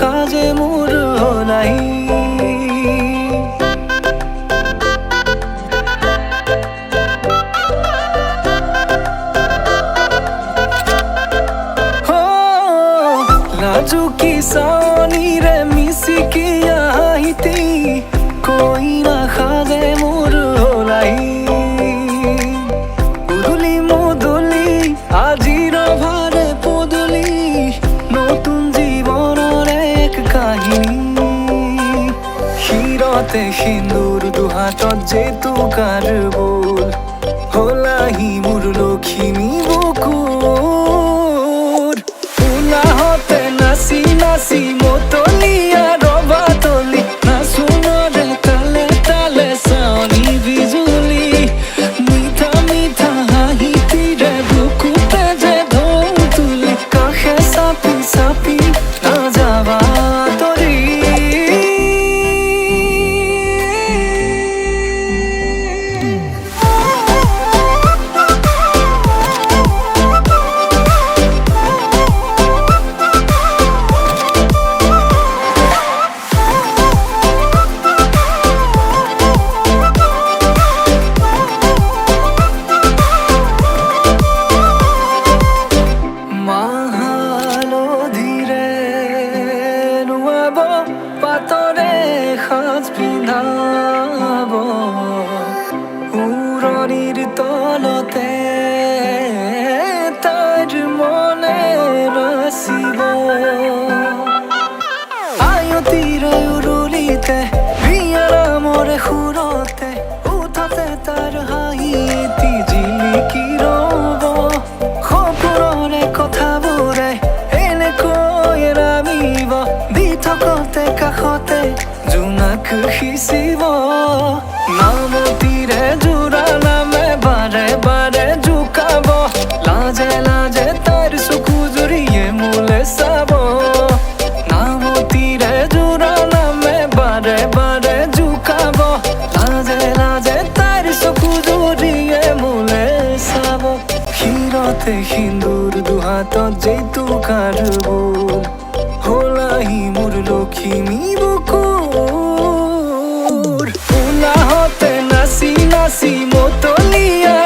খাজে মোর হলাই লাজুকি সানি রে মিসিকি আহিতি কই না খাজে মোর হলাই উদুলি মুদুলি আজির ভারে পদুলি নতুন জীবনের এক কাহিনী শিরতে সিন্দুর দুহাতত যে তুকার বোল হলাহি মোর লখিমী বুকুর উলাহতে নাচি নাচি মতলিয়া রবাতলি নাচুনরে তালে তালে চাউনি বিজুলি মিঠা মিঠা হাঁহিতিৰে বুকুতে যে ঢৌ তুলি কাষে চাপি চাপি নাযাবা তৰি পাতৰে সাজ পিন্ধাব উৰণিৰ তলতে তাইৰ মনে নাচিব আয়তিৰে উৰুলিতে বিয়াৰামৰে সুৰতে উঠতে তাৰ হাঁহি এটি জিলিকি ৰব সপোনৰে কথাবোৰে এনেকৈ নামিব দি থকতে কাষতে জোনাক সিঁচিব নামতিৰে জোৰা নামে বাৰে বাৰে জোকাব লাজে লাজে তাইৰ চকু জুৰিয়ে মোলে চাব নামতিৰে জোৰা নামে বাৰে বাৰে জোকাব লাজে লাজে তাইৰ চকু জুৰিয়ে মোলে চাব শিৰতে সিন্দুৰ দুহাতত যে তুকাৰ বোল হলাহি মোৰ লখিমী বুকুৰ উলাহতে নাচি নাচি মতলিয়া